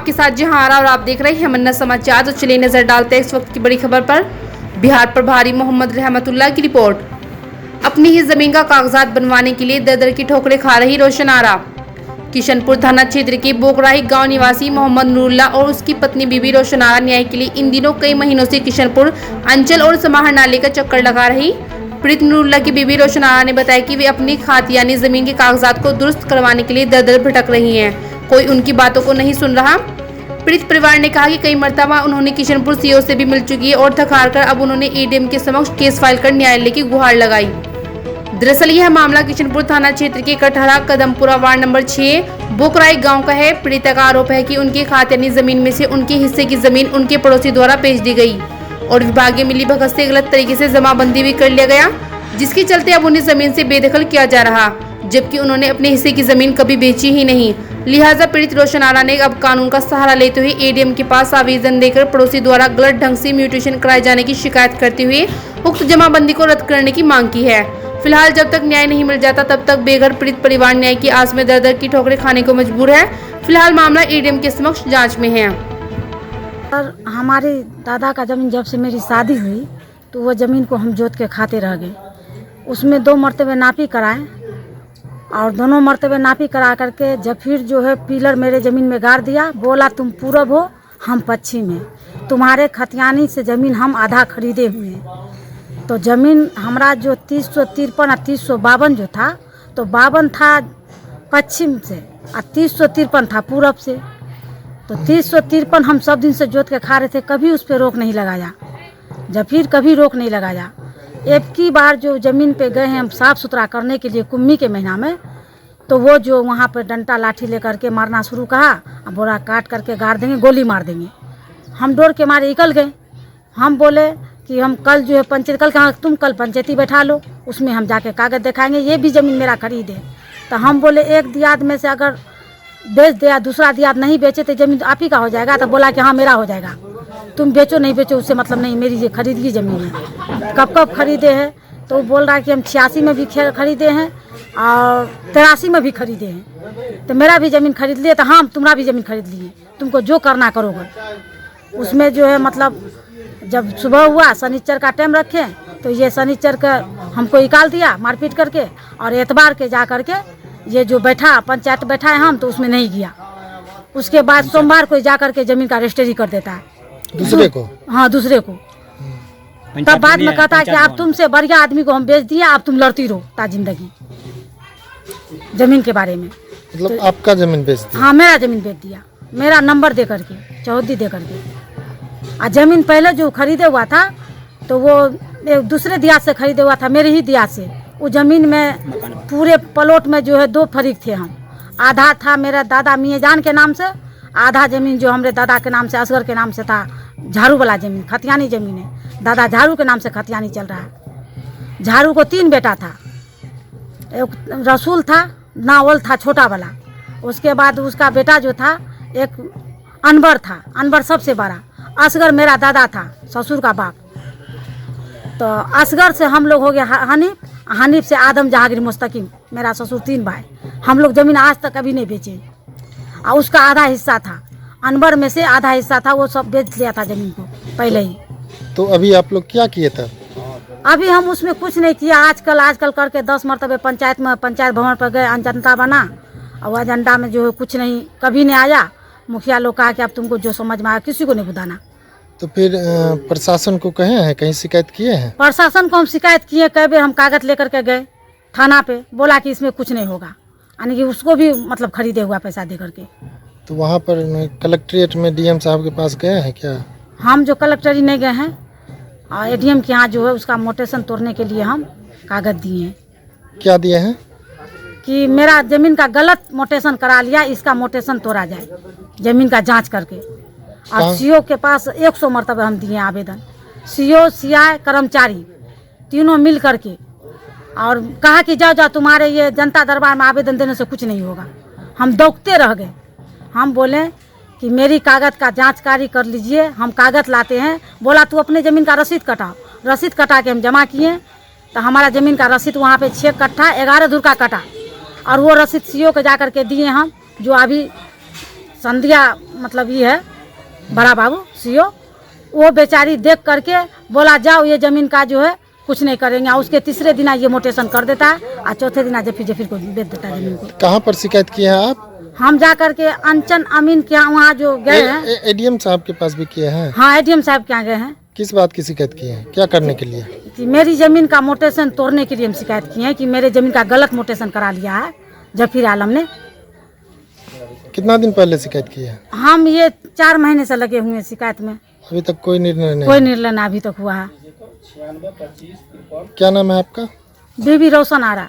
आपके साथ जहारा और आप देख रहे हैं मन्ना समाचार। तो चलिए नजर डालते हैं इस वक्त की बड़ी खबर पर। बिहार प्रभारी मोहम्मद रहमतुल्लाह की रिपोर्ट। अपनी ही जमीन का कागजात बनवाने के लिए दर दर की ठोकरें खा रही रोशन आरा। किशनपुर थाना क्षेत्र के बोकराही गांव निवासी मोहम्मद नूरुल्लाह और उसकी पत्नी बीबी रोशन आरा न्याय के लिए इन दिनों कई महीनों से किशनपुर अंचल और समाहर नाले का चक्कर लगा रही। पीड़ित नूरुल्लाह की बीबी रोशन आरा ने बताया कि वे अपनी खातियानी जमीन के कागजात को दुरुस्त करवाने के लिए दर दर भटक रही हैं, कोई उनकी बातों को नहीं सुन रहा। पीड़ित परिवार ने कहा कि कई मर्तबा उन्होंने किशनपुर सीओ से भी मिल चुकी है और थक हार कर अब उन्होंने एडीएम के समक्ष केस फाइल कर न्यायालय की गुहार लगाई। दरअसल यह मामला किशनपुर थाना क्षेत्र के कटहरा कदमपुरा वार्ड नंबर 6 बोकराई गांव का है। पीड़िता का आरोप है कि उनकी खातियानी जमीन में से उनके हिस्से की जमीन उनके पड़ोसी द्वारा बेच दी गई और विभागीय मिलीभगत से गलत तरीके से जमाबंदी भी कर लिया गया, जिसके चलते अब उन्हें जमीन से बेदखल किया जा रहा, जबकि उन्होंने अपने हिस्से की जमीन कभी बेची ही नहीं। लिहाजा पीड़ित रोशन आरा ने अब कानून का सहारा लेते हुए एडीएम के पास आवेदन देकर पड़ोसी द्वारा गलत ढंग से म्यूटेशन कराए जाने की शिकायत करते हुए उक्त जमाबंदी को रद्द करने की मांग की है। फिलहाल जब तक न्याय नहीं मिल जाता तब तक बेघर पीड़ित परिवार न्याय की आस में दर दर की ठोकरें खाने को मजबूर है। फिलहाल मामला एडीएम के समक्ष जांच में है। सर, हमारे दादा का जमीन जब से मेरी शादी हुई तो वो ज़मीन को हम जोत के खाते रह गए। उसमें 2 मरतबे नापी कराए और दोनों मरतबे नापी करा करके जब फिर जो है पिलर मेरे ज़मीन में गाड़ दिया, बोला तुम पूरब हो हम पश्चिम में, तुम्हारे खतियानी से ज़मीन हम आधा खरीदे हुए हैं। तो ज़मीन हमारा जो 353 और 352 जो था, तो 52 था पश्चिम से और 353 था पूरब से। तो 353 हम सब दिन से जोत के खा रहे थे, कभी उस पर रोक नहीं लगाया। जब फिर कभी रोक नहीं लगाया, एक की बार जो ज़मीन पे गए हैं हम साफ़ सुथरा करने के लिए कुम्मी के महीना में, तो वो जो वहाँ पर डंटा लाठी लेकर के मारना शुरू कहा, बोरा काट करके गाड़ देंगे, गोली मार देंगे। हम डर के मारे निकल गए। हम बोले कि हम कल जो है पंचायत, कल कहाँ, तुम कल पंचायती बैठा लो, उसमें हम जाके कागज़ दिखाएंगे, ये भी ज़मीन मेरा खरीदे। तो हम बोले एक दियाद में से अगर बेच दिया, दूसरा दियाद नहीं बेचे तो ज़मीन आप ही का हो जाएगा। तो बोला कि हाँ मेरा हो जाएगा, तुम बेचो नहीं बेचो उससे मतलब नहीं, मेरी ये खरीदगी ज़मीन है। कब खरीदे हैं तो बोल रहा है कि हम 86 में भी खरीदे हैं और 83 में भी खरीदे हैं। तो मेरा भी ज़मीन खरीद लिए, तो हाँ तुम्हारा भी ज़मीन खरीद लिए, तुमको जो करना करोगे। उसमें जो है मतलब जब सुबह हुआ, शनिचर का टाइम रखे, तो ये शनिचर का हमको निकाल दिया मारपीट करके, और एतबार के जा करके ये जो बैठा पंचायत बैठा है हम, तो उसमें नहीं गया। उसके बाद सोमवार को जा करके ज़मीन का रजिस्ट्री कर देता है दूसरे को। हाँ दूसरे को। तब बाद में कहता है कि आप तुमसे बढ़िया आदमी को हम बेच दिए, आप तुम लड़ती रहो ता जिंदगी जमीन के बारे में। मतलब तो आपका जमीन बेच दिया? हाँ मेरा जमीन बेच दिया, मेरा नंबर दे करके, चौहद्दी दे करके। और जमीन पहले जो खरीदे हुआ था तो वो एक दूसरे दियाद से खरीदे हुआ था, मेरे ही दियाद से। वो जमीन में पूरे प्लॉट में जो है 2 फरीक थे हम। आधा था मेरा दादा मियाँ जान के नाम से, आधा ज़मीन जो हमारे दादा के नाम से, असगर के नाम से था, झाड़ू वाला ज़मीन, खतियानी ज़मीन है। दादा झाड़ू के नाम से खतियानी चल रहा है। झाड़ू को 3 बेटा था, एक रसूल था, नावल था छोटा वाला, उसके बाद उसका बेटा जो था एक अनवर था, अनवर सबसे बड़ा। असगर मेरा दादा था, ससुर का बाप। तो असगर से हम लोग हो गया हनीफ, हनीफ से आदम जहांगीर मुस्तकीम, मेरा ससुर 3 भाई। हम लोग ज़मीन आज तक कभी नहीं बेचे। और उसका आधा हिस्सा था, अनवर में से आधा हिस्सा था, वो सब बेच लिया था ज़मीन को पहले ही। तो अभी आप लोग क्या किए था? अभी हम उसमें कुछ नहीं किया। आजकल करके 10 मरतबे पंचायत में, पंचायत भवन पर गए, अजंता बना, और वह अजंता में जो है कुछ नहीं, कभी नहीं आया। मुखिया लोग कहा कि अब तुमको जो समझ में आया, किसी को नहीं बताना। तो फिर प्रशासन को कहे हैं, कहीं शिकायत किए हैं? प्रशासन को हम शिकायत किए, कई बार हम कागज़ लेकर के गए थाना पे, बोला कि इसमें कुछ नहीं होगा, यानी कि उसको भी मतलब खरीदे हुआ पैसा दे करके। तो वहाँ पर कलेक्ट्रेट में डीएम साहब के पास गए हैं क्या? हम जो कलेक्टर नहीं गए हैं, और एडीएम के यहाँ जो है उसका मोटेशन तोड़ने के लिए हम कागज़ दिए हैं। क्या दिए हैं? कि मेरा ज़मीन का गलत मोटेशन करा लिया, इसका मोटेशन तोड़ा जाए ज़मीन का जांच करके। और सीओ के पास 100 मरतबे हम दिए आवेदन, सीओ सीआई कर्मचारी तीनों मिल करके, और कहा कि जाओ तुम्हारे ये जनता दरबार में आवेदन देने से कुछ नहीं होगा। हम दौड़ते रह गए। हम बोले कि मेरी कागज़ का जांचकारी कर लीजिए, हम कागज़ लाते हैं। बोला तू अपने ज़मीन का रसीद कटाओ। रसीद कटा के हम जमा किए, तो हमारा ज़मीन का रसीद वहाँ पे 6 कट्ठा 11 धुर का कटा, और वो रसीद सीओ को जा कर के दिए हम, जो अभी संध्या मतलब ये है बड़ा बाबू सीओ, वो बेचारी देख करके बोला जाओ ये ज़मीन का जो है कुछ नहीं करेंगे, और उसके तीसरे दिन ये मोटेशन कर देता है और चौथे दिन जफीर को बेच देता है ज़मीन को। कहाँ पर शिकायत किए हैं आप? हम जा करके अंचन अमीन के यहाँ वहाँ जो गए हैं, एडीएम साहब के पास भी किए हैं? हाँ एडीएम साहब के यहाँ गए हैं। किस बात की शिकायत की है, क्या करने के लिए? कि मेरी ज़मीन का मोटेशन तोड़ने के लिए हम शिकायत किए हैं कि मेरे ज़मीन का गलत मोटेशन करा लिया है जफीर आलम ने। कितना दिन पहले शिकायत की है? हम ये 4 महीने से लगे हुए हैं शिकायत में, अभी तक कोई निर्णय नहीं? कोई निर्णय ना अभी तक हुआ है। क्या नाम है आपका? बीबी रोशन आरा।